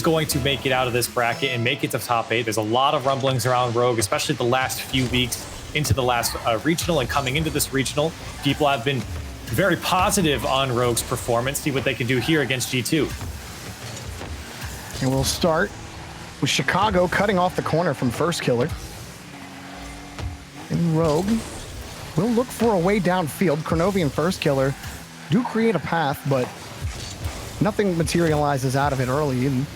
going to make it out of this bracket and make it to top 8. There's a lot of rumblings around Rogue, especially the last few weeks into the last regional and coming into this regional. People have been very positive on Rogue's performance. See what they can do here against G2. And we'll start with Chicago cutting off the corner from First Killer. And Rogue will look for a way downfield. Kronovi and First Killer do create a path, but nothing materializes out of it early. And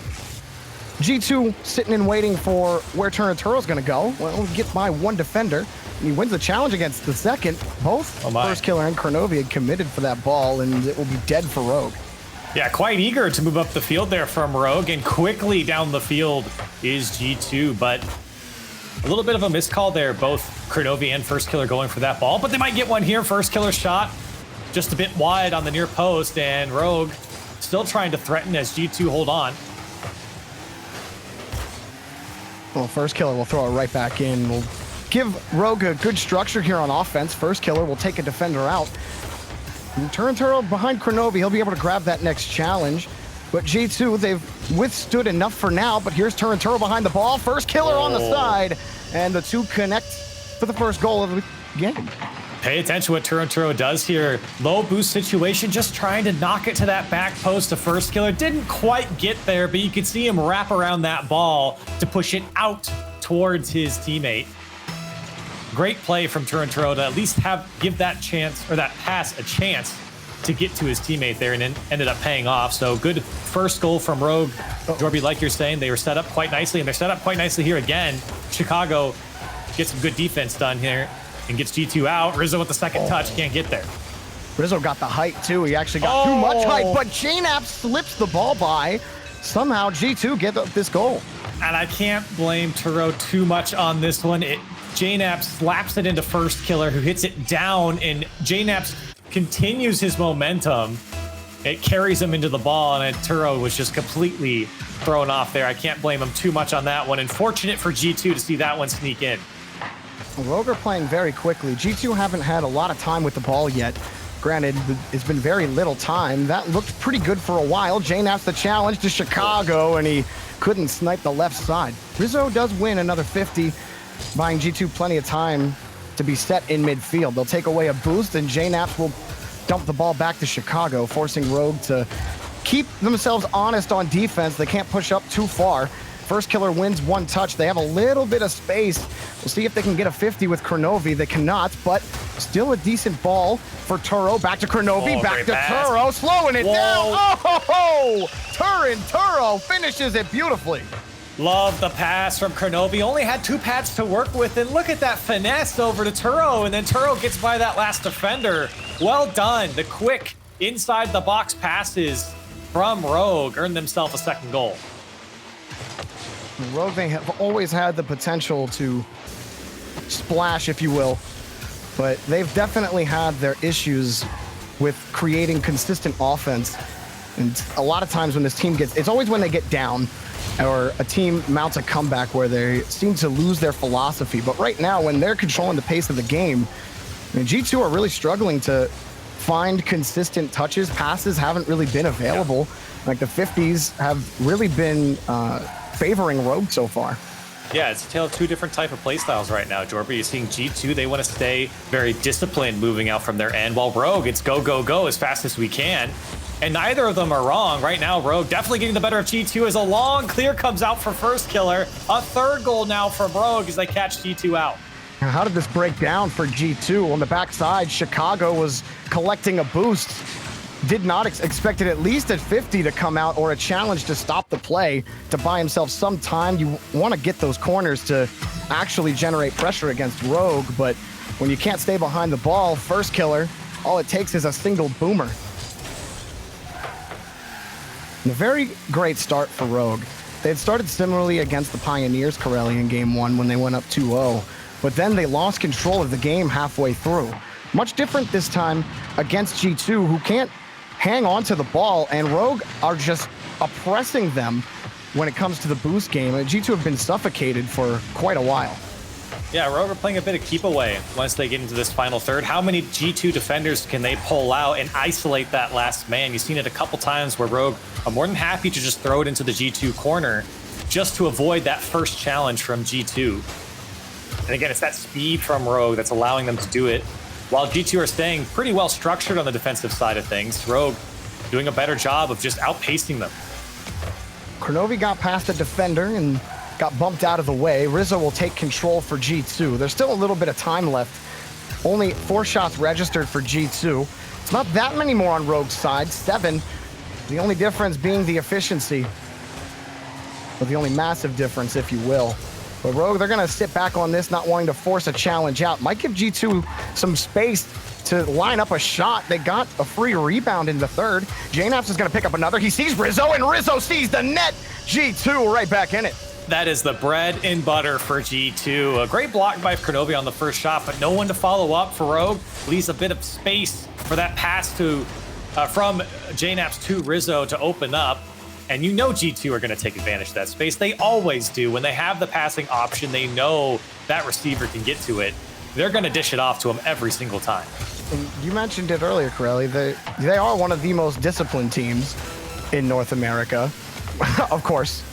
G2 sitting and waiting for where Turo's going to go. Well, get by one defender. And he wins the challenge against the second. Both First Killer and Kronovi had committed for that ball, and it will be dead for Rogue. Yeah, quite eager to move up the field there from Rogue, and quickly down the field is G2, but a little bit of a miscall there. Both Kronovi and First Killer going for that ball, but they might get one here. First Killer shot just a bit wide on the near post, and Rogue still trying to threaten as G2 hold on. Well, First Killer will throw it right back in. We'll give Rogue a good structure here on offense. First Killer will take a defender out. And Turo behind Kronovi, he'll be able to grab that next challenge. But G2, they've withstood enough for now, but here's Turo behind the ball. First Killer on the side, and the two connect for the first goal of the game. Pay attention to what Turo does here. Low boost situation, just trying to knock it to that back post to First Killer. Didn't quite get there, but you could see him wrap around that ball to push it out towards his teammate. Great play from Turo to at least give that chance, or that pass, a chance to get to his teammate there, and then ended up paying off. So good first goal from Rogue. Jorby, like you're saying, they were set up quite nicely, and they're set up quite nicely here again. Chicago gets some good defense done here and gets G2 out. Rizzo with the second touch, can't get there. Rizzo got the height too. He actually got too much height, but JNAP slips the ball by. Somehow G2 get this goal. And I can't blame Turo too much on this one. JNAP slaps it into First Killer, who hits it down, and JNAP continues his momentum. It carries him into the ball, and Turo was just completely thrown off there. I can't blame him too much on that one. And fortunate for G2 to see that one sneak in. Rogue are playing very quickly. G2 haven't had a lot of time with the ball yet. Granted, it's been very little time. That looked pretty good for a while. JNAP's the challenge to Chicago, and he couldn't snipe the left side. Rizzo does win another 50, buying G2 plenty of time to be set in midfield. They'll take away a boost, and JNAP will dump the ball back to Chicago, forcing Rogue to keep themselves honest on defense. They can't push up too far. First Killer wins one touch. They have a little bit of space. We'll see if they can get a 50 with Kronovi. They cannot, but still a decent ball for Turo. Back to Kronovi, back to Turo, slowing it down. Oh, Turo finishes it beautifully. Love the pass from Kronovi. Only had two pads to work with, and look at that finesse over to Turo, and then Turo gets by that last defender. Well done. The quick inside the box passes from Rogue earned themselves a second goal. Rogue, they have always had the potential to splash, if you will, but they've definitely had their issues with creating consistent offense. And a lot of times when this team gets, it's always when they get down or a team mounts a comeback where they seem to lose their philosophy. But right now, when they're controlling the pace of the game, I mean, G2 are really struggling to find consistent touches. Passes haven't really been available. Like the 50s have really been favoring Rogue so far. Yeah, it's a tale of two different type of play styles right now, Jorby. You're seeing G2, they want to stay very disciplined moving out from their end, while Rogue, it's go, go, go as fast as we can. And neither of them are wrong. Right now, Rogue definitely getting the better of G2 as a long clear comes out for First Killer. A third goal now from Rogue as they catch G2 out. How did this break down for G2? On the backside, Chicago was collecting a boost. Did not expect it at least at 50 to come out, or a challenge to stop the play to buy himself some time. You want to get those corners to actually generate pressure against Rogue, but when you can't stay behind the ball, First Killer, all it takes is a single boomer. And a very great start for Rogue. They had started similarly against the Pioneers Corelli in game one when they went up 2-0, but then they lost control of the game halfway through. Much different this time against G2, who can't hang on to the ball, and Rogue are just oppressing them when it comes to the boost game. G2 have been suffocated for quite a while. Yeah, Rogue are playing a bit of keep away once they get into this final third. How many G2 defenders can they pull out and isolate that last man? You've seen it a couple times where Rogue are more than happy to just throw it into the G2 corner just to avoid that first challenge from G2. And again, it's that speed from Rogue that's allowing them to do it, while G2 are staying pretty well structured on the defensive side of things. Rogue doing a better job of just outpacing them. Kronovi got past the defender and got bumped out of the way. Rizzo will take control for G2. There's still a little bit of time left. Only 4 shots registered for G2. It's not that many more on Rogue's side, 7. The only difference being the efficiency. Or the only massive difference, if you will. But Rogue, they're gonna sit back on this, not wanting to force a challenge out. Might give G2 some space to line up a shot. They got a free rebound in the third. JNAPS is gonna pick up another. He sees Rizzo, and Rizzo sees the net. G2 right back in it. That is the bread and butter for G2. A great block by Kronovi on the first shot, but no one to follow up for Rogue. Leaves a bit of space for that pass to from JNAPS to Rizzo to open up. And you know G2 are going to take advantage of that space. They always do. When they have the passing option, they know that receiver can get to it. They're going to dish it off to him every single time. And you mentioned it earlier, Corelli. They are one of the most disciplined teams in North America. Of course,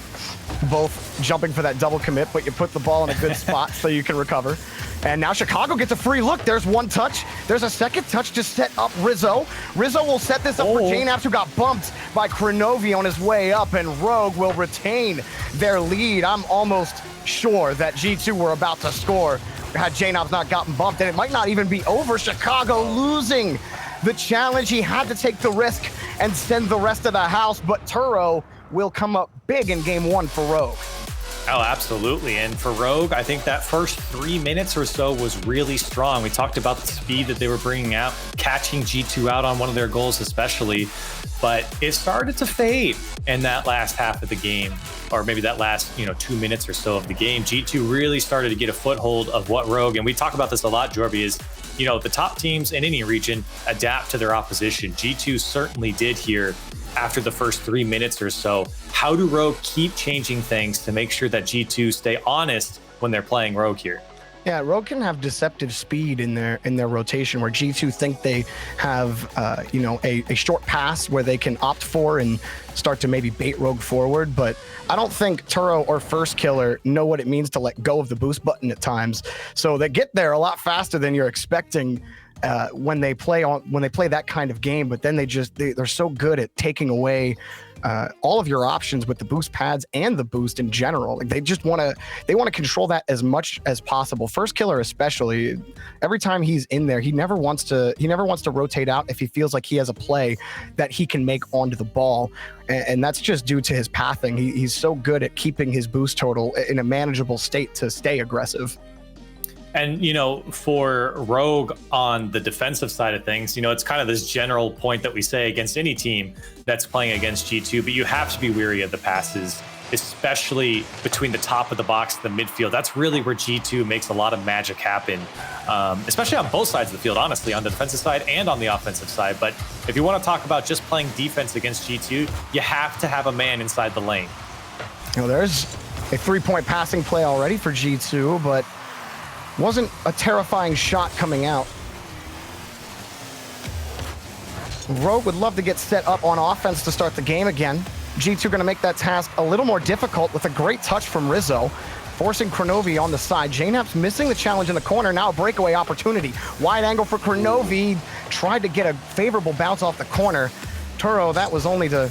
both jumping for that double commit, but you put the ball in a good spot so you can recover. And now Chicago gets a free look. There's one touch. There's a second touch to set up Rizzo. Rizzo will set this up for JNAPS, who got bumped by Kronovi on his way up, and Rogue will retain their lead. I'm almost sure that G2 were about to score had JNAPS not gotten bumped, and it might not even be over. Chicago losing the challenge. He had to take the risk and send the rest of the house, but Turo will come up big in game 1 for Rogue. Oh, absolutely. And for Rogue, I think that first 3 minutes or so was really strong. We talked about the speed that they were bringing out, catching G2 out on one of their goals especially, but it started to fade in that last half of the game, or maybe that last 2 minutes or so of the game. G2 really started to get a foothold of what Rogue, and we talk about this a lot, Jorby, is the top teams in any region adapt to their opposition. G2 certainly did here after the first 3 minutes or so. How do Rogue keep changing things to make sure that G2 stay honest when they're playing Rogue here? Yeah, Rogue can have deceptive speed in their rotation, where G2 think they have a short pass where they can opt for and start to maybe bait Rogue forward. But I don't think Turo or First Killer know what it means to let go of the boost button at times. So they get there a lot faster than you're expecting when they play that kind of game. But then they're so good at taking away all of your options with the boost pads and the boost in general. Like they want to control that as much as possible. First Killer especially, every time he's in there, he never wants to rotate out if he feels like he has a play that he can make onto the ball, and that's just due to his pathing. He's so good at keeping his boost total in a manageable state to stay aggressive. And, for Rogue on the defensive side of things, it's kind of this general point that we say against any team that's playing against G2, but you have to be wary of the passes, especially between the top of the box and the midfield. That's really where G2 makes a lot of magic happen, especially on both sides of the field, honestly, on the defensive side and on the offensive side. But if you want to talk about just playing defense against G2, you have to have a man inside the lane. There's a 3-point passing play already for G2, but wasn't a terrifying shot coming out. Rogue would love to get set up on offense to start the game again. G2 going to make that task a little more difficult with a great touch from Rizzo, forcing Kronovi on the side. JNAPS missing the challenge in the corner. Now a breakaway opportunity. Wide angle for Kronovi. Tried to get a favorable bounce off the corner. Turo, that was only to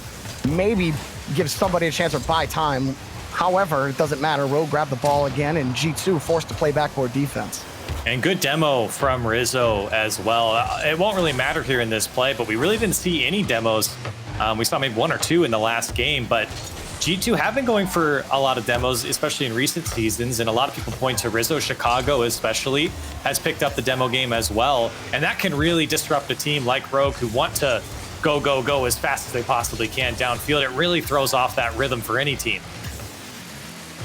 maybe give somebody a chance or buy time. However, it doesn't matter. Rogue grabbed the ball again, and G2 forced to play backboard defense. And good demo from Rizzo as well. It won't really matter here in this play, but we really didn't see any demos. We saw maybe 1 or 2 in the last game, but G2 have been going for a lot of demos, especially in recent seasons, and a lot of people point to Rizzo. Chicago especially has picked up the demo game as well, and that can really disrupt a team like Rogue who want to go as fast as they possibly can downfield. It really throws off that rhythm for any team.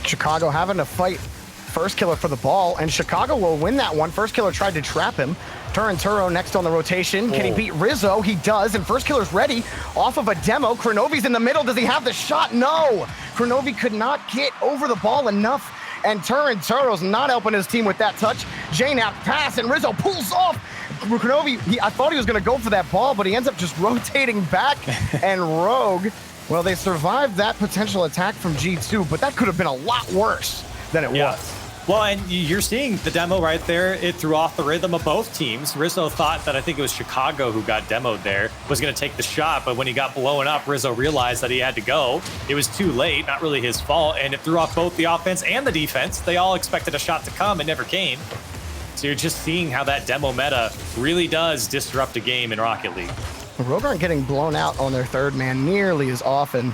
Chicago having to fight First Killer for the ball, and Chicago will win that one. First Killer tried to trap him. Turo next on the rotation. Can he beat Rizzo? He does, and First Killer's ready off of a demo. Kronovi's in the middle. Does he have the shot? No! Kronovi could not get over the ball enough and Turo's not helping his team with that touch. JNAP pass, and Rizzo pulls off. Kronovi, I thought he was going to go for that ball, but he ends up just rotating back. And Rogue, well, they survived that potential attack from G2, but that could have been a lot worse than it was. Well, and you're seeing the demo right there. It threw off the rhythm of both teams. Rizzo thought that, I think it was Chicago who got demoed there, was going to take the shot, but when he got blown up, Rizzo realized that he had to go. It was too late, not really his fault, and it threw off both the offense and the defense. They all expected a shot to come, and never came. So you're just seeing how that demo meta really does disrupt a game in Rocket League. Rogue aren't getting blown out on their third man nearly as often.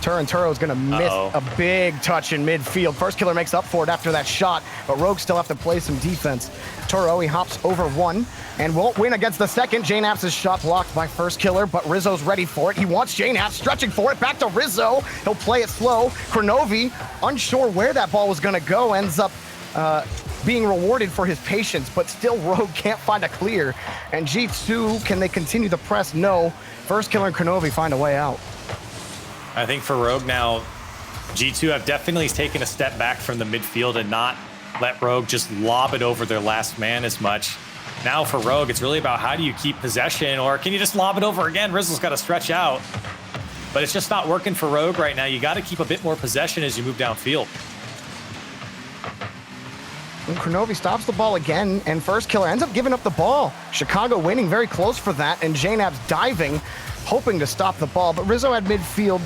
Turo is going to miss a big touch in midfield. First Killer makes up for it after that shot, but Rogue still have to play some defense. Turo, he hops over one and won't win against the second. JNAP's shot blocked by First Killer, but Rizzo's ready for it. He wants JNAP, stretching for it. Back to Rizzo. He'll play it slow. Kronovi, unsure where that ball was going to go, ends up being rewarded for his patience, but still Rogue can't find a clear. And G2, can they continue the press? No. First Killer and Kronovi find a way out. I think for Rogue now, G2 have definitely taken a step back from the midfield and not let Rogue just lob it over their last man as much. Now for Rogue, it's really about how do you keep possession, or can you just lob it over again? Rizzo's got to stretch out. But it's just not working for Rogue right now. You got to keep a bit more possession as you move downfield. And Kronovi stops the ball again, and First Killer ends up giving up the ball. Chicago waiting very close for that, and JNAP's diving, hoping to stop the ball, but Rizzo had midfield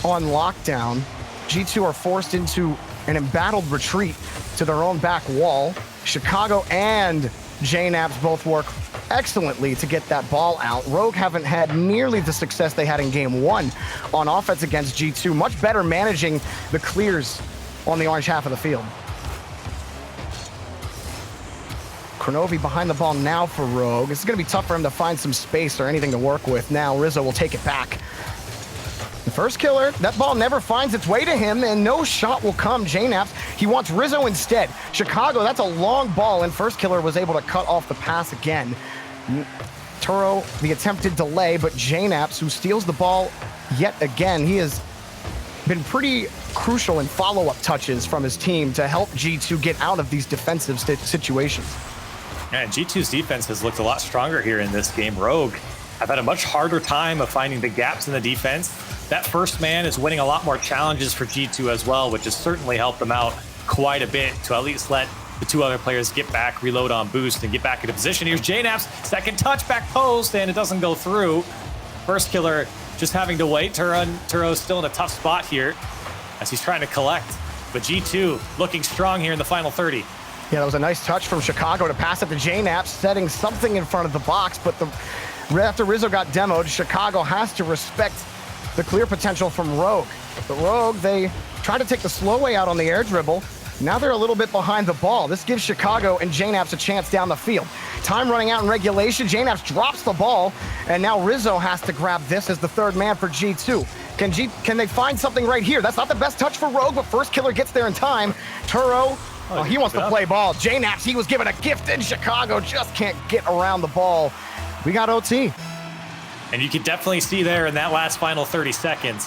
on lockdown. G2 are forced into an embattled retreat to their own back wall. Chicago and JNAP's both work excellently to get that ball out. Rogue haven't had nearly the success they had in game one on offense against G2. Much better managing the clears on the orange half of the field. Kronovi behind the ball now for Rogue. It's going to be tough for him to find some space or anything to work with. Now Rizzo will take it back. The First Killer, that ball never finds its way to him, and no shot will come. JNAP's, he wants Rizzo instead. Chicago, that's a long ball, and First Killer was able to cut off the pass again. Turo, the attempted delay, but JNAP's, who steals the ball yet again. He has been pretty crucial in follow-up touches from his team to help G2 get out of these defensive situations. Yeah, G2's defense has looked a lot stronger here in this game. Rogue have had a much harder time of finding the gaps in the defense. That first man is winning a lot more challenges for G2 as well, which has certainly helped them out quite a bit to at least let the two other players get back, reload on boost, and get back into position. Here's JNAP's second touch back post, and it doesn't go through. First Killer just having to wait. Turo's still in a tough spot here as he's trying to collect. But G2 looking strong here in the final 30. Yeah, that was a nice touch from Chicago to pass it to JNAP, setting something in front of the box, but after Rizzo got demoed, Chicago has to respect the clear potential from Rogue. But Rogue, they try to take the slow way out on the air dribble. Now they're a little bit behind the ball. This gives Chicago and JNAP's a chance down the field. Time running out in regulation. JNAP's drops the ball, and now Rizzo has to grab this as the third man for G2. Can they find something right here? That's not the best touch for Rogue, but First Killer gets there in time. Turo, he wants to play ball. JNAP's, he was given a gift in Chicago, just can't get around the ball. We got OT. And you can definitely see there in that last final 30 seconds,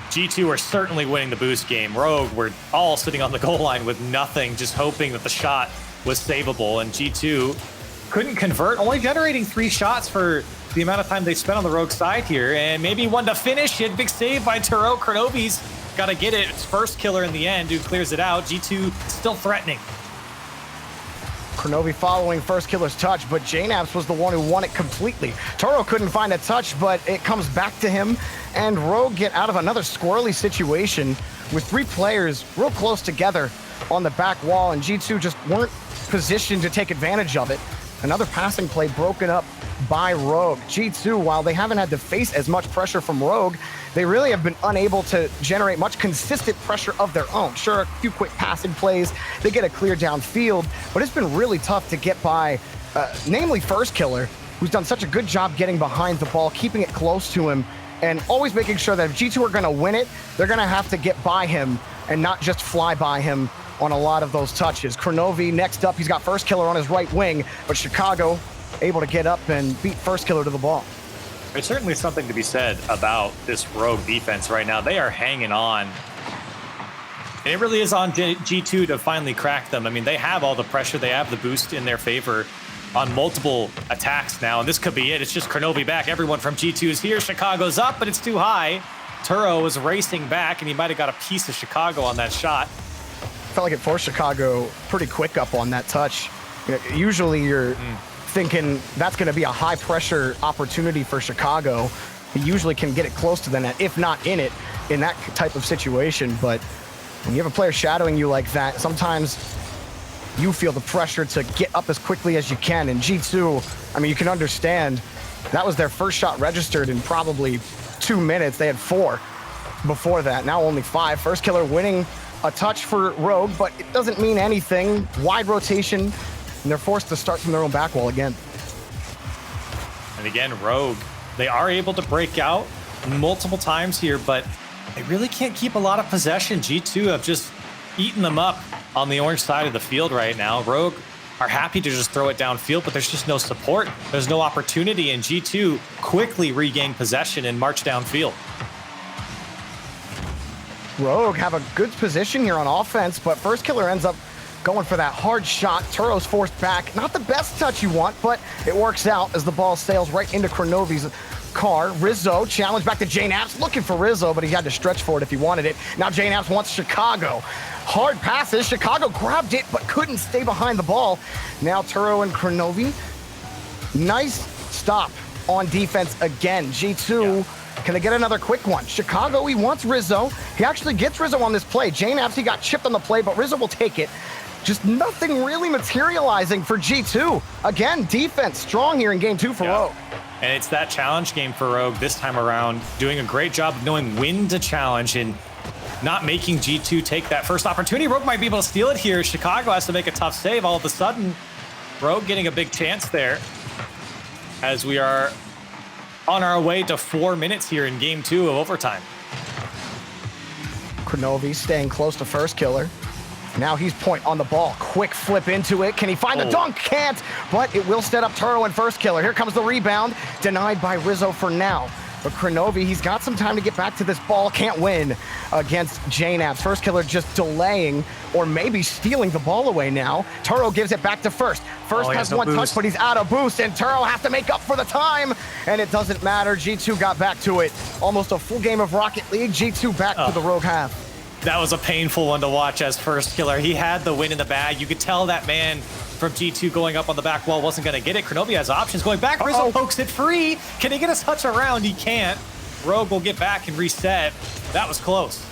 G2 are certainly winning the boost game. Rogue were all sitting on the goal line with nothing, just hoping that the shot was savable. And G2 couldn't convert, only generating 3 shots for the amount of time they spent on the Rogue side here. And maybe one to finish it. Big save by Turo. Kronovi's got to get it. It's First Killer in the end who clears it out. G2 still threatening. Kronovi following First Killer's touch, but JNAP's was the one who won it completely. Turo couldn't find a touch, but it comes back to him, and Rogue get out of another squirrely situation with 3 players real close together on the back wall, and G2 just weren't positioned to take advantage of it. Another passing play broken up by Rogue. G2, while they haven't had to face as much pressure from Rogue, they really have been unable to generate much consistent pressure of their own. Sure, a few quick passing plays, they get a clear downfield, but it's been really tough to get by, namely First Killer, who's done such a good job getting behind the ball, keeping it close to him, and always making sure that if G2 are going to win it, they're going to have to get by him and not just fly by him on a lot of those touches. Kronovi next up, he's got First Killer on his right wing, but Chicago able to get up and beat First Killer to the ball. There's certainly something to be said about this Rogue defense right now. They are hanging on And it really is on G2 to finally crack them. I mean, they have all the pressure. They have the boost in their favor on multiple attacks now. And this could be it. It's just Kronovi back. Everyone from G2 is here. Chicago's up, but it's too high. Turo is racing back, and he might have got a piece of Chicago on that shot. Felt like it forced Chicago pretty quick up on that touch. Usually you're thinking that's going to be a high pressure opportunity for Chicago. He usually can get it close to the net, if not in it, in that type of situation. But when you have a player shadowing you like that, sometimes you feel the pressure to get up as quickly as you can. And G2, I mean, you can understand that was their first shot registered in probably 2 minutes. They had 4 before that, now only 5. First killer winning a touch for Rogue, but it doesn't mean anything. Wide rotation, and they're forced to start from their own back wall again. And again, Rogue, they are able to break out multiple times here, but they really can't keep a lot of possession. G2 have just eaten them up on the orange side of the field right now. Rogue are happy to just throw it downfield, but there's just no support. There's no opportunity, and G2 quickly regain possession and march downfield. Rogue have a good position here on offense, but first killer ends up going for that hard shot. Turo's forced back. Not the best touch you want, but it works out as the ball sails right into Kronovi's car. Rizzo challenged back to JKnaps, looking for Rizzo, but he had to stretch for it if he wanted it. Now JKnaps wants Chicago. Hard passes. Chicago grabbed it, but couldn't stay behind the ball. Now Turo and Kronovi. Nice stop on defense again. G2, can they get another quick one? Chicago, he wants Rizzo. He actually gets Rizzo on this play. JKnaps, he got chipped on the play, but Rizzo will take it. Just nothing really materializing for G2. Again, defense strong here in game 2 for Rogue. And it's that challenge game for Rogue this time around, doing a great job of knowing when to challenge and not making G2 take that first opportunity. Rogue might be able to steal it here. Chicago has to make a tough save. All of a sudden, Rogue getting a big chance there as we are on our way to 4 minutes here in game 2 of overtime. Kronovi staying close to first killer. Now he's point on the ball. Quick flip into it. Can he find the dunk? Can't, but it will set up Turo and first killer. Here comes the rebound. Denied by Rizzo for now. But Kronovi, he's got some time to get back to this ball. Can't win against JKnaps. First killer just delaying or maybe stealing the ball away now. Turo gives it back to first. First has one touch, but he's out of boost, and Turo has to make up for the time. And it doesn't matter. G2 got back to it. Almost a full game of Rocket League. G2 back to the Rogue half. That was a painful one to watch as first killer. He had the win in the bag. You could tell that man from G2 going up on the back wall wasn't going to get it. Kronovi has options going back. Rizzo pokes it free. Can he get a touch around? He can't. Rogue will get back and reset. That was close.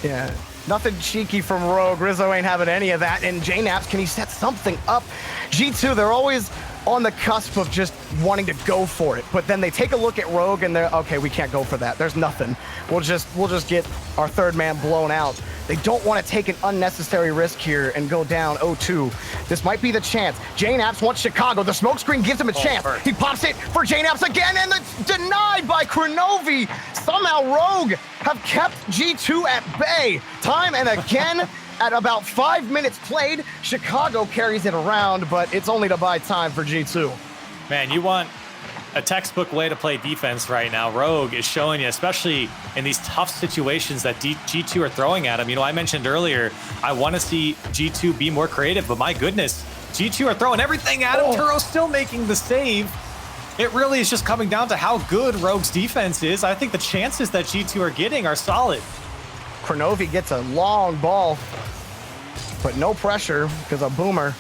Yeah, nothing cheeky from Rogue. Rizzo ain't having any of that. And JKnaps, can he set something up? G2, they're always on the cusp of just wanting to go for it, but then they take a look at Rogue and they're, okay, we can't go for that. There's nothing. We'll just get our third man blown out. They don't want to take an unnecessary risk here and go down 0-2. This might be the chance. JKnaps wants Chicago. The smoke screen gives him a chance. He pops it for JKnaps again, and it's denied by Kronovi. Somehow Rogue have kept G2 at bay time and again. At about 5 minutes played, Chicago carries it around, but it's only to buy time for G2. Man, you want a textbook way to play defense right now. Rogue is showing you, especially in these tough situations that G2 are throwing at him. You know, I mentioned earlier, I want to see G2 be more creative, but my goodness, G2 are throwing everything at him. Turo's still making the save. It really is just coming down to how good Rogue's defense is. I think the chances that G2 are getting are solid. Kronovi gets a long ball, but no pressure because a boomer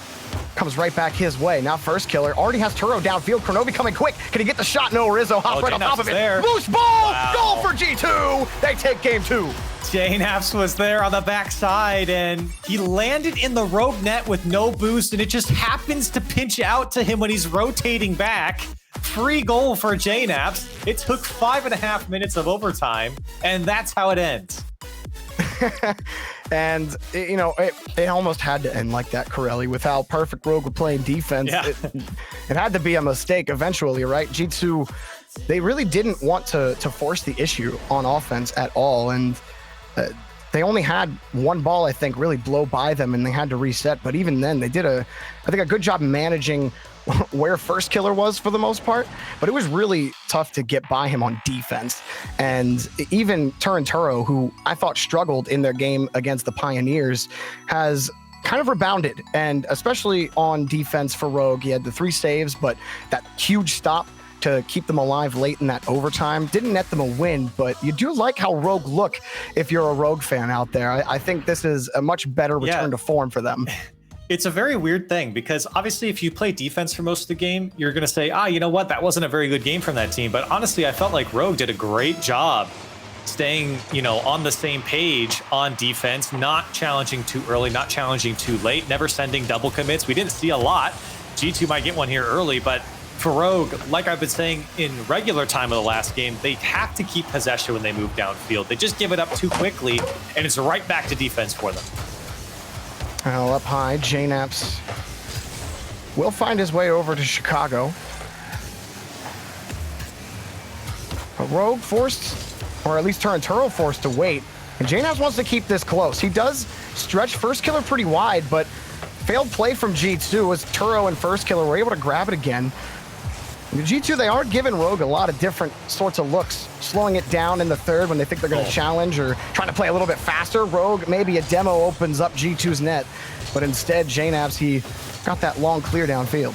comes right back his way. Now first killer already has Turo downfield. Kronovi coming quick. Can he get the shot? No, Rizzo hops right on top of it. There. Boost ball! Wow. Goal for G2! They take game 2. JKnaps was there on the backside, and he landed in the Rogue net with no boost, and it just happens to pinch out to him when he's rotating back. Free goal for JKnaps. It took 5.5 minutes of overtime, and that's how it ends. And, you know, it almost had to end like that, Corelli, with how perfect Rogue were playing defense. Yeah. It had to be a mistake eventually, right? G2, they really didn't want to force the issue on offense at all. And they only had one ball, I think, really blow by them, and they had to reset. But even then, they did I think, a good job managing where First Killer was for the most part, but it was really tough to get by him on defense. And even Turinturo, who I thought struggled in their game against the Pioneers, has kind of rebounded, and especially on defense for Rogue. He had the 3 saves, but that huge stop to keep them alive late in that overtime didn't net them a win. But you do like how Rogue look if you're a Rogue fan out there. I think this is a much better return to form for them. It's a very weird thing because obviously if you play defense for most of the game, you're going to say, you know what, that wasn't a very good game from that team. But honestly, I felt like Rogue did a great job staying, on the same page on defense, not challenging too early, not challenging too late, never sending double commits. We didn't see a lot. G2 might get one here early, but for Rogue, like I've been saying in regular time of the last game, they have to keep possession when they move downfield. They just give it up too quickly, and it's right back to defense for them. Well, up high, JNaps will find his way over to Chicago. But Rogue forced, or at least Turinturo forced to wait. And JNaps wants to keep this close. He does stretch First Killer pretty wide, but failed play from G2 as Turo and First Killer were able to grab it again. And the G2, they are giving Rogue a lot of different sorts of looks, slowing it down in the third when they think they're going to challenge or trying to play a little bit faster. Rogue, maybe a demo opens up G2's net, but instead, JNaps, he got that long clear downfield.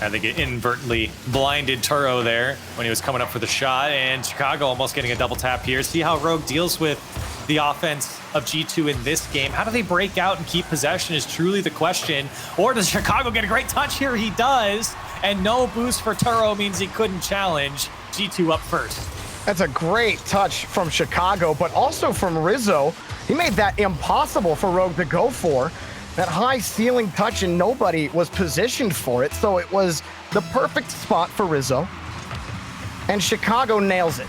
I think it inadvertently blinded Turo there when he was coming up for the shot, and Chicago almost getting a double tap here. See how Rogue deals with the offense of G2 in this game. How do they break out and keep possession is truly the question. Or does Chicago get a great touch here? He does. And no boost for Turo means he couldn't challenge. G2 up first. That's a great touch from Chicago, but also from Rizzo. He made that impossible for Rogue to go for. That high ceiling touch, and nobody was positioned for it. So it was the perfect spot for Rizzo. And Chicago nails it.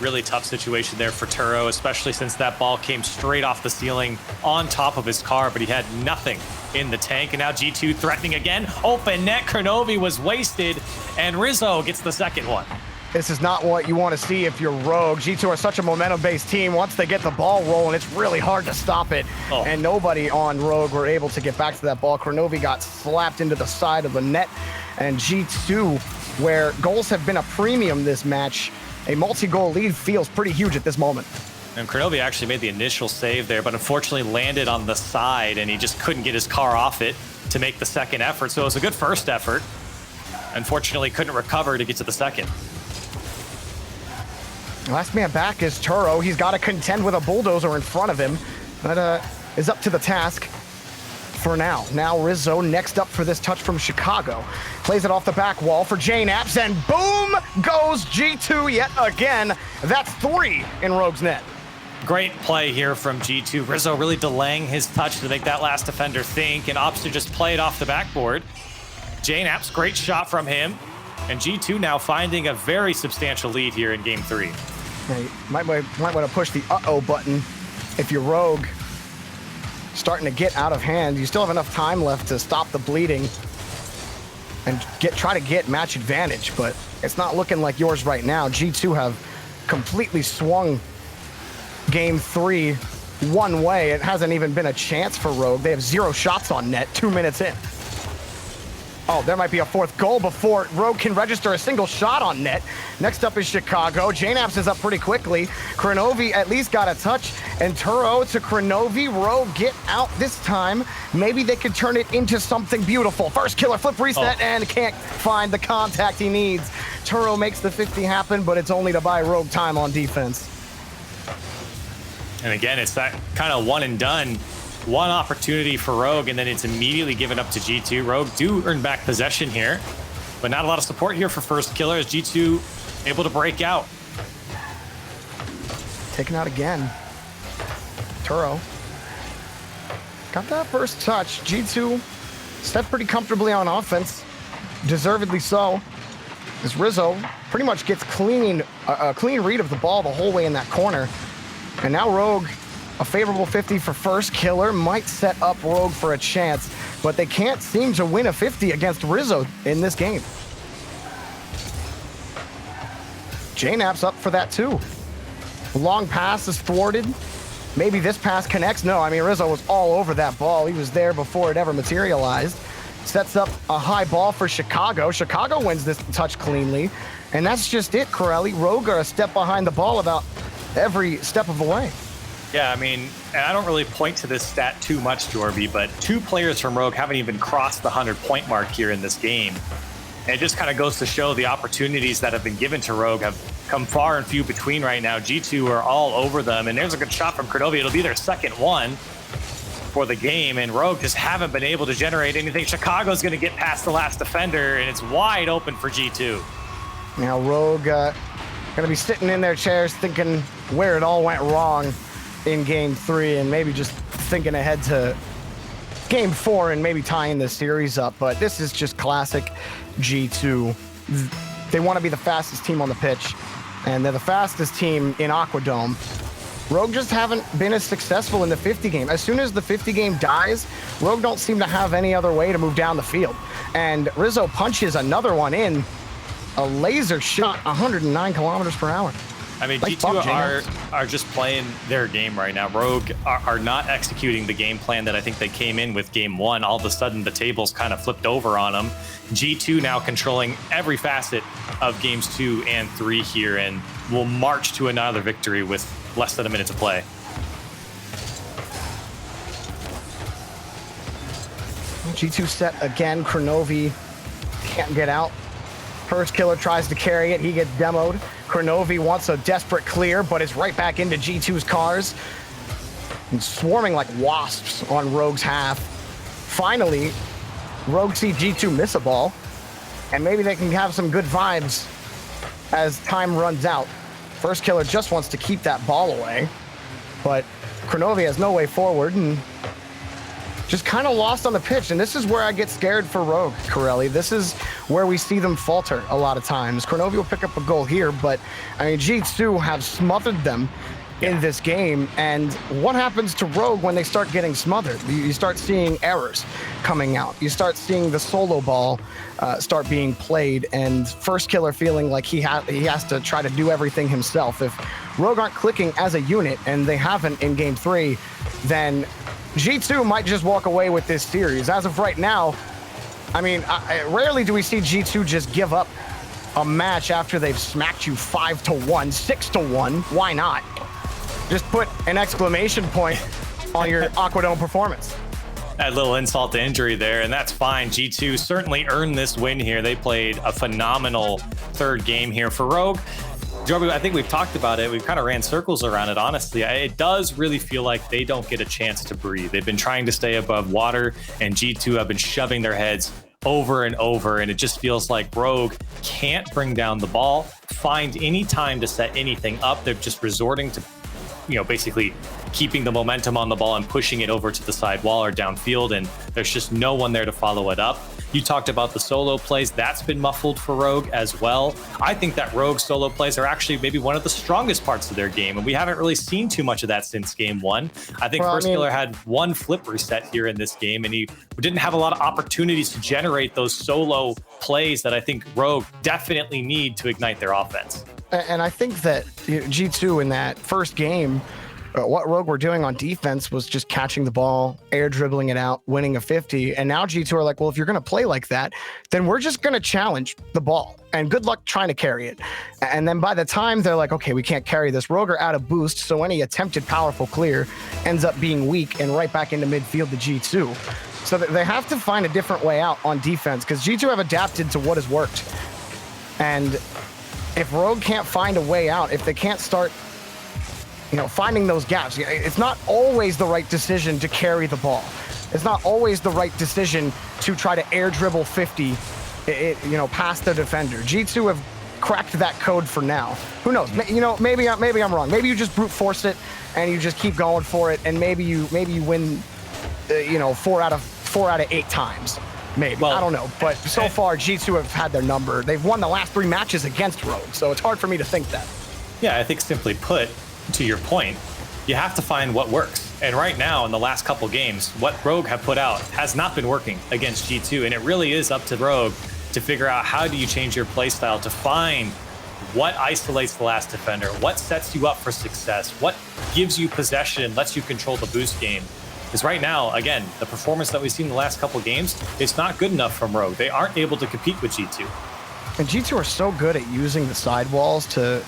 Really tough situation there for Turo, especially since that ball came straight off the ceiling on top of his car, but he had nothing in the tank. And now G2 threatening again. Open net, Kronovi was wasted, and Rizzo gets the second one. This is not what you want to see if you're Rogue. G2 are such a momentum-based team. Once they get the ball rolling, it's really hard to stop it. And nobody on Rogue were able to get back to that ball. Kronovi got slapped into the side of the net. And G2, where goals have been a premium this match, a multi-goal lead feels pretty huge at this moment. And Kronovi actually made the initial save there, but unfortunately landed on the side, and he just couldn't get his car off it to make the second effort. So it was a good first effort. Unfortunately, couldn't recover to get to the second. Last man back is Turo. He's got to contend with a bulldozer in front of him. That is up to the task for now. Now Rizzo next up for this touch from Chicago. Plays it off the back wall for JNaps, and boom goes G2 yet again. That's 3 in Rogue's net. Great play here from G2. Rizzo really delaying his touch to make that last defender think, and opts to just play it off the backboard. JNaps, great shot from him. And G2 now finding a very substantial lead here in game 3. Yeah, you might want to push the uh-oh button if you're Rogue. Starting to get out of hand. You still have enough time left to stop the bleeding and try to get match advantage, but it's not looking like yours right now. G2 have completely swung game 3 one way. It hasn't even been a chance for Rogue. They have 0 shots on net 2 minutes in. Oh, there might be a 4th goal before Rogue can register a single shot on net. Next up is Chicago. JNaps is up pretty quickly. Kronovi at least got a touch. And Turo to Kronovi. Rogue get out this time. Maybe they could turn it into something beautiful. First Killer flip reset and can't find the contact he needs. Turo makes the 50 happen, but it's only to buy Rogue time on defense. And again, it's that kind of one and done. One opportunity for Rogue, and then it's immediately given up to G2. Rogue do earn back possession here, but not a lot of support here for First Killer as G2 able to break out. Taken out again. Turo got that first touch. G2 stepped pretty comfortably on offense, deservedly so, as Rizzo pretty much gets a clean read of the ball the whole way in that corner. And now Rogue, a favorable 50 for First Killer, might set up Rogue for a chance, but they can't seem to win a 50 against Rizzo in this game. JNaps up for that too. Long pass is thwarted. maybe this pass connects. No, I mean, Rizzo was all over that ball. He was there before it ever materialized. Sets up a high ball for Chicago. Chicago wins this touch cleanly. And that's just it, Corelli. Rogue are a step behind the ball about every step of the way. Yeah, I mean, and I don't really point to this stat too much, Jorby, but 2 players from Rogue haven't even crossed the 100-point mark here in this game. And it just kind of goes to show the opportunities that have been given to Rogue have come far and few between right now. G2 are all over them, and there's a good shot from Kronovi. It'll be their second one for the game, and Rogue just haven't been able to generate anything. Chicago's going to get past the last defender, and it's wide open for G2. Now Rogue going to be sitting in their chairs thinking where it all went wrong in game 3, and maybe just thinking ahead to game 4 and maybe tying the series up. But this is just classic G2. They want to be the fastest team on the pitch, and they're the fastest team in Aquadome. Rogue just haven't been as successful in the 50 game. As soon as the 50 game dies, Rogue don't seem to have any other way to move down the field. And Rizzo punches another one in. A laser shot, 109 kilometers per hour. I mean, G2 are just playing their game right now. Rogue are not executing the game plan that I think they came in with game 1. All of a sudden, the tables kind of flipped over on them. G2 now controlling every facet of games 2 and 3 here, and will march to another victory with less than a minute to play. G2 set again. Kronovi can't get out. First killer tries to carry it. He gets demoed. Kronovi wants a desperate clear, but is right back into G2's cars. And swarming like wasps on Rogue's half. Finally, Rogue see G2 miss a ball, and maybe they can have some good vibes as time runs out. First killer just wants to keep that ball away, but Kronovi has no way forward and just kind of lost on the pitch. And this is where I get scared for Rogue, Corelli. This is where we see them falter a lot of times. Kronovi will pick up a goal here, but I mean, G2 have smothered them in this game. And what happens to Rogue when they start getting smothered? You start seeing errors coming out. You start seeing the solo ball start being played, and First Killer feeling like he has to try to do everything himself. If Rogue aren't clicking as a unit, and they haven't in game 3, then G2 might just walk away with this series. As of right now, I mean, rarely do we see G2 just give up a match after they've smacked you 5-1, 6-1. Why not? Just put an exclamation point on your Aquadome performance. That little insult to injury there, and that's fine. G2 certainly earned this win here. They played a phenomenal third game here for Rogue. Jorby, I think we've talked about it. We've kind of ran circles around it, honestly. It does really feel like they don't get a chance to breathe. They've been trying to stay above water, and G2 have been shoving their heads over and over, and it just feels like Rogue can't bring down the ball, find any time to set anything up. They're just resorting to, basically keeping the momentum on the ball and pushing it over to the side wall or downfield, and there's just no one there to follow it up. You talked about the solo plays. That's been muffled for Rogue as well. I think that Rogue solo plays are actually maybe one of the strongest parts of their game, and we haven't really seen too much of that since game 1. I think First Killer had one flip reset here in this game, and he didn't have a lot of opportunities to generate those solo plays that I think Rogue definitely need to ignite their offense. And I think that G2 in that first game, what Rogue were doing on defense was just catching the ball, air dribbling it out, winning a 50. And now G2 are like, well, if you're going to play like that, then we're just going to challenge the ball. And good luck trying to carry it. And then by the time they're like, okay, we can't carry this, Rogue are out of boost. So any attempted powerful clear ends up being weak and right back into midfield to G2. So they have to find a different way out on defense, because G2 have adapted to what has worked. And if Rogue can't find a way out, if they can't start finding those gaps, it's not always the right decision to carry the ball. It's not always the right decision to try to air dribble 50, past the defender. G2 have cracked that code for now. Who knows? Maybe I'm wrong. Maybe you just brute force it and you just keep going for it, and maybe you win, 4 out of 8 times. Maybe. Well, I don't know. But so far, G2 have had their number. They've won the last 3 matches against Rogue, so it's hard for me to think that. Yeah, I think simply put, to your point, you have to find what works. And right now, in the last couple games, what Rogue have put out has not been working against G2. And it really is up to Rogue to figure out how do you change your play style to find what isolates the last defender, what sets you up for success, what gives you possession and lets you control the boost game. Because right now, again, the performance that we've seen in the last couple games, it's not good enough from Rogue. They aren't able to compete with G2. And G2 are so good at using the sidewalls to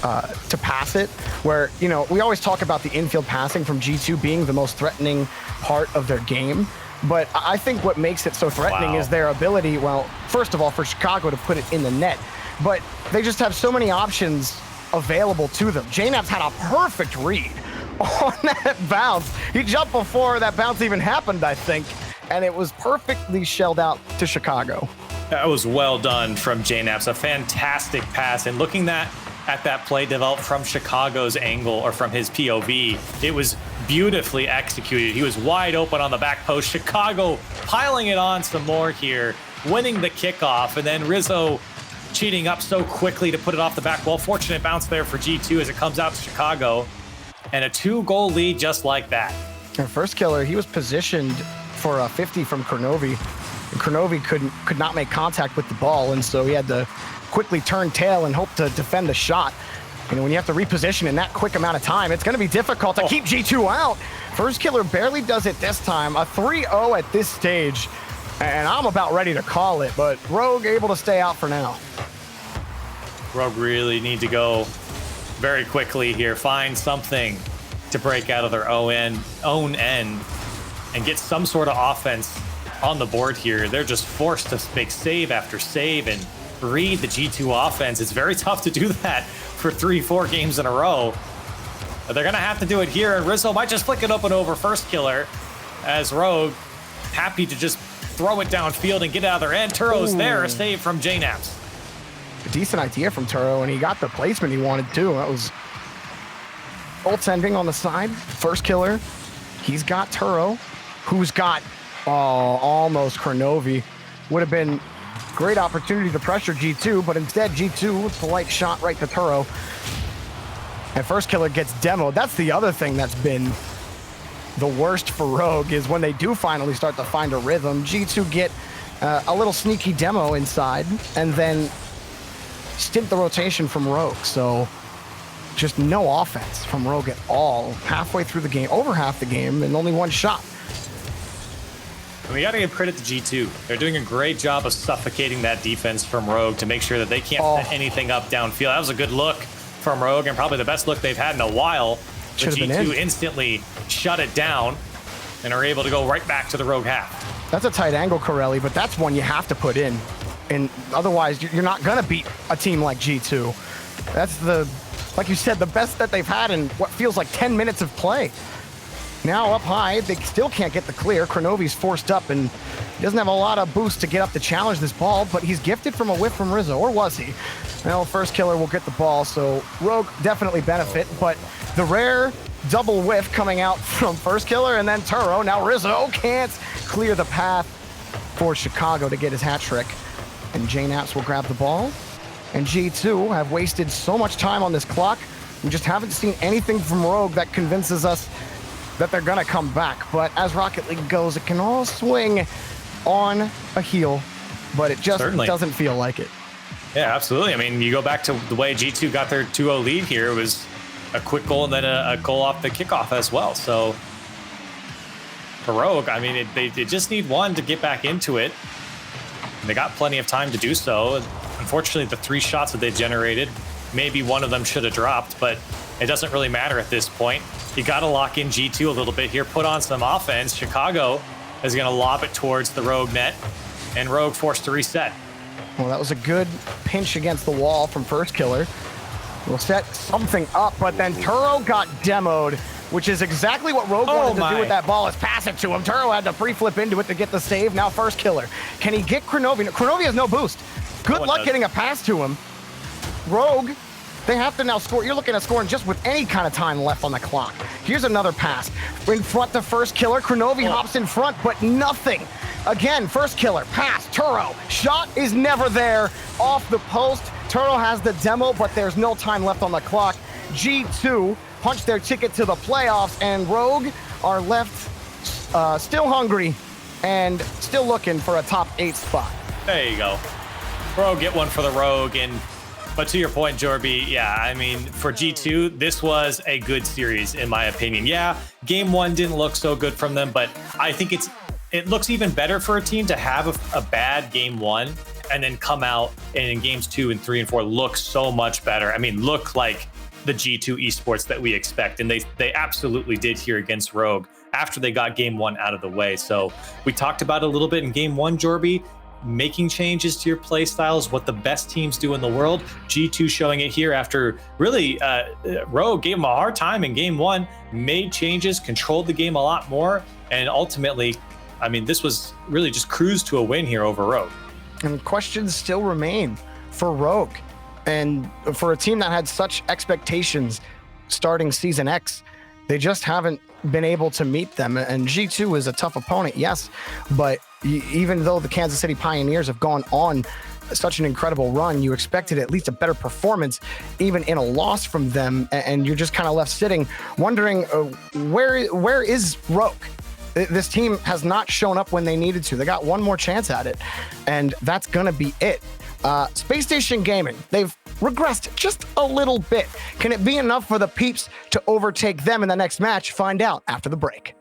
pass it, where, you know, we always talk about the infield passing from G2 being the most threatening part of their game. But I think what makes it so threatening is their ability, well, first of all, for Chicago to put it in the net, but they just have so many options available to them. JNAP's had a perfect read on that bounce. He jumped before that bounce even happened, I think, and it was perfectly shelled out to Chicago. That was well done from JNAP's, a fantastic pass. And looking at that play developed from Chicago's angle, or from his POV, it was beautifully executed. He was wide open on the back post. Chicago piling it on some more here, winning the kickoff, and then Rizzo cheating up so quickly to put it off the back wall. Fortunate bounce there for G2 as it comes out to Chicago. And a 2-goal lead just like that. And first killer, he was positioned for a 50 from Kronovi. And Kronovi could not make contact with the ball, and so he had to quickly turn tail and hope to defend a shot. And when you have to reposition in that quick amount of time, it's going to be difficult to keep G2 out. First killer barely does it this time. A 3-0 at this stage, and I'm about ready to call it, but Rogue able to stay out for now. Rogue really need to go very quickly here, find something to break out of their own end and get some sort of offense on the board here. They're just forced to make save after save and read the G2 offense. It's very tough to do that for 3-4 games in a row. But they're gonna have to do it here, and Rizzo might just flick it up and over first killer as Rogue happy to just throw it downfield and get out of their end. Turo's there, a save from JNAPS. A decent idea from Turo, and he got the placement he wanted too. That was goaltending on the side. First killer, he's got Turo, who's got almost Kronovi. Would have been great opportunity to pressure G2, but instead G2 with a light shot right to Turo. And first killer gets demoed. That's the other thing that's been the worst for Rogue, is when they do finally start to find a rhythm, G2 get a little sneaky demo inside and then stint the rotation from Rogue. So just no offense from Rogue at all. Halfway through the game, over half the game, and only one shot. And we got to give credit to G2. They're doing a great job of suffocating that defense from Rogue to make sure that they can't set anything up downfield. That was a good look from Rogue, and probably the best look they've had in a while. But G2 instantly shut it down and are able to go right back to the Rogue half. That's a tight angle, Corelli, but that's one you have to put in. And otherwise, you're not going to beat a team like G2. That's like you said, the best that they've had in what feels like 10 minutes of play. Now up high, they still can't get the clear. Kronovi's forced up, and he doesn't have a lot of boost to get up to challenge this ball, but he's gifted from a whiff from Rizzo, or was he? Well, first killer will get the ball, so Rogue definitely benefit, but the rare double whiff coming out from first killer and then Turo. Now Rizzo can't clear the path for Chicago to get his hat trick. And JNAPS will grab the ball. And G2 have wasted so much time on this clock. We just haven't seen anything from Rogue that convinces us that they're gonna come back. But as Rocket League goes, it can all swing on a heel, but it just doesn't feel like it. Yeah, absolutely. I mean, you go back to the way G2 got their 2-0 lead here. It was a quick goal and then a goal off the kickoff as well. So for Rogue, I mean, they just need one to get back into it. They got plenty of time to do so. Unfortunately, the 3 shots that they generated, maybe one of them should have dropped, but it doesn't really matter at this point. You got to lock in G2 a little bit here, put on some offense. Chicago is going to lob it towards the Rogue net, and Rogue forced to reset. Well, that was a good pinch against the wall from first killer. We'll set something up, but then Turo got demoed, which is exactly what Rogue wanted to do with that ball, is pass it to him. Turo had to pre-flip into it to get the save. Now first killer. Can he get Kronovi? Kronovi has no boost. Good luck getting a pass to him. Rogue, they have to now score. You're looking at scoring just with any kind of time left on the clock. Here's another pass. In front to first killer. Kronovi hops in front, but nothing. Again, first killer, pass, Turo. Shot is never there. Off the post. Turo has the demo, but there's no time left on the clock. G2 punched their ticket to the playoffs, and Rogue are left still hungry and still looking for a top 8 spot. There you go. Rogue get one for the Rogue, and But to your point, Jorby, yeah, I mean, for G2, this was a good series, in my opinion. Yeah, game one didn't look so good from them, but I think it looks even better for a team to have a bad game one and then come out and in games 2 and 3 and 4 look so much better. I mean, look like the G2 esports that we expect. And they absolutely did here against Rogue after they got game one out of the way. So we talked about it a little bit in game one, Jorby, making changes to your play styles, what the best teams do in the world. G2 showing it here after really Rogue gave them a hard time in game one, made changes, controlled the game a lot more. And ultimately, I mean, this was really just cruise to a win here over Rogue. And questions still remain for Rogue. And for a team that had such expectations starting Season X, they just haven't been able to meet them. And G2 is a tough opponent, yes, but even though the Kansas City Pioneers have gone on such an incredible run, you expected at least a better performance, even in a loss from them, and you're just kind of left sitting, wondering where is Rogue? This team has not shown up when they needed to. They got one more chance at it, and that's gonna be it. Space Station Gaming, they've regressed just a little bit. Can it be enough for the Peeps to overtake them in the next match? Find out after the break.